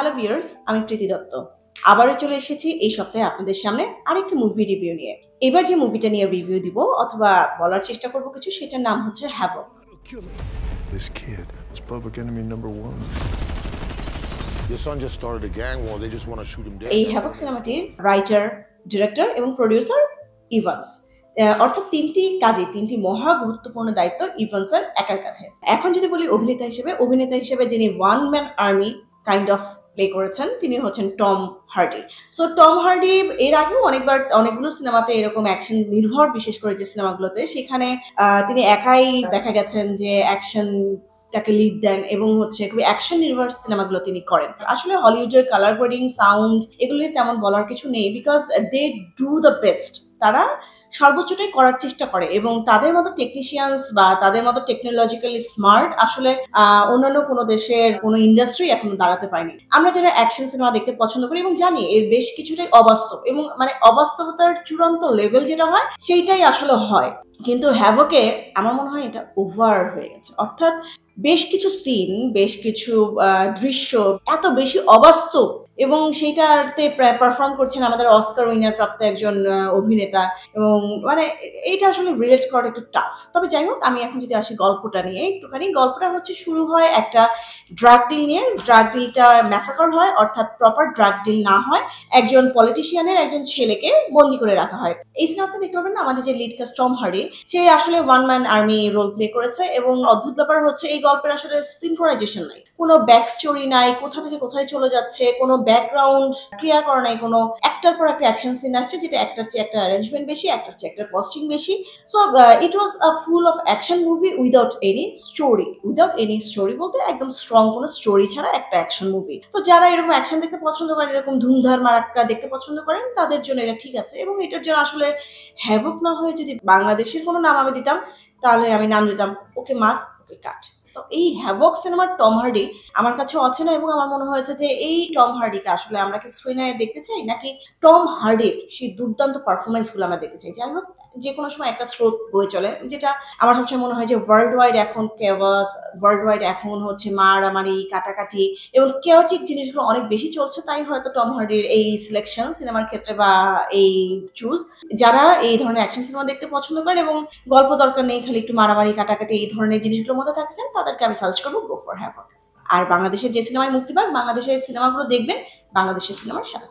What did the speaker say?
Hello viewers, আমি প্রীতি দত্ত। আবারও চলে এসেছি এই সপ্তাহে আপনাদের সামনে আরেকটি মুভি রিভিউ নিয়ে। এবার যে মুভিটা নিয়ে রিভিউ দিব অথবা বলার চেষ্টা করব কিছু, সেটার নাম হচ্ছে havoc. This kid is public enemy #1. Your son just started a gang war. They just want to shoot him dead. এই হ্যাভক সিনেমাটির রাইটার, ডিরেক্টর এবং প্রডিউসার ইভান্স। অর্থাৎ তিনটি মহা গুরুত্বপূর্ণ দায়িত্ব ইভান্সের একার কাঁধে। এখন যদি বলি অভিনেতা হিসেবে যিনি one man army kind of play করেছেন, তিনি হচ্ছেন Tom Hardy. So Tom Hardy এর আগেও অনেকগুলো সিনেমাতে এরকম অ্যাকশন নির্ভর, বিশেষ করে যে সিনেমাগুলোতে, সেখানে তিনি একাই দেখা গেছেন যে অ্যাকশন তাকে লিড দেন এবং খুবই অ্যাকশন নির্ভর সিনেমাগুলো তিনি করেন। আসলে হলিউডের কালার গ্রেডিং, সাউন্ড এগুলো তেমন বলার কিছু নেই, because they do the best. তারা সর্বোচ্চটাই করার চেষ্টা করে এবং তাদের মতো টেকনিশিয়ানস বা তাদের মতো টেকনোলজিক্যালি স্মার্ট আসলে অন্যান্য কোনো দেশের কোনো ইন্ডাস্ট্রি এখনো দাঁড়াতে পারেনি। আমরা যারা অ্যাকশন সিনেমা দেখতে পছন্দ করি এবং জানি এর বেশ কিছুটাই অবাস্তব এবং অবাস্তবতার চূড়ান্ত লেভেল যেটা হয় সেইটাই আসলে হয়, কিন্তু হ্যাভকে আমার মনে হয় এটা ওভার হয়ে গেছে। অর্থাৎ বেশ কিছু সিন, বেশ কিছু দৃশ্য এত বেশি অবাস্তব এবং সেইটাতে পারফর্ম করছেন আমাদের অস্কার উইনার প্রাপ্ত একজন অভিনেতা এবং এইটা আসলে রিলেট করাটা একটু টাফ। তবে যাই হোক, আমি এখন যদি আসি গল্পটা নিয়ে একটুখানি। গল্পটা শুরু হয় একটা ড্রাগ ডিল নিয়ে। ড্রাগ ডিলটা ম্যাসাকার হয়, অর্থাৎ প্রপার ড্রাগ ডিল না হয়, একজন পলিটিশিয়ানের একজন ছেলেকে বন্দি করে রাখা হয়। এই সিনেমাটা দেখতে পাবেন না, আমাদের যে লিড কাস্ট টম হার্ডি, সে আসলে one man army role play করেছে এবং অদ্ভুত ব্যাপার হচ্ছে এই গল্পের আসলে সিনক্রোনাইজেশন নাই, কোনো ব্যাক স্টোরি নাই, কোথা থেকে কোথায় চলে যাচ্ছে, কোনো ব্যাকগ্রাউন্ড ক্লিয়ার করা নাই, কোনো একটার পর একটা অ্যাকশন সিন আসছে যেটা একটার চেয়ে একটা অ্যারেঞ্জমেন্ট বেশি, একটার চেয়ে একটা কস্টিং বেশি। So it was a full of action movie without any story বলতে একদম স্ট্রং কোনো স্টোরি ছাড়া একটা অ্যাকশন মুভি। তো যারা এরকম অ্যাকশন দেখতে পছন্দ করেন, এরকম ধুমধার মারাক্কা দেখতে পছন্দ করেন, তাদের জন্য এটা ঠিক আছে। এবং এটার জন্য আসলে হ্যাভক না হয়ে যদি বাংলাদেশের কোনো নাম আমি দিতাম, তাহলে আমি নাম দিতাম ওকে মার ওকে কাট। তো এই হ্যাভক সিনেমার টম হার্ডি আমার কাছে অচেনা এবং আমার মনে হয়েছে যে এই টম হার্ডিকে আসলে আমরা কি স্ক্রিনে দেখতে চাই, নাকি টম হার্ডির সেই দুর্দান্ত পারফরমেন্সগুলো আমরা দেখতে চাই। যাই হোক, যে কোনো সময় একটা স্রোত বয়ে চলে, যেটা আমার সবসময় মনে হয় যে ওয়ার্ল্ড ওয়াইড এখন কেওয়াস, ওয়ার্ল্ড ওয়াইড এখন মারামারি, কাটাকাটি এবং কেওয়াটিক জিনিসগুলো অনেক বেশি চলছে। তাই হয়তো টম হার্ডির এই সিলেকশন সিনেমার ক্ষেত্রে বা এই চুজ, যারা এই ধরনের অ্যাকশন সিনেমা দেখতে পছন্দ করেন এবং গল্প দরকার নেই, খালি একটু মারামারি কাটাকাটি এই ধরনের জিনিসগুলোর মধ্যে থাকতে চান, তাদেরকে আমি সাজেস্ট করবো গো ফর হ্যাভক। আর বাংলাদেশের যে সিনেমায় মুক্তি পাক, বাংলাদেশের সিনেমাগুলো দেখবেন, বাংলাদেশের সিনেমার সাথে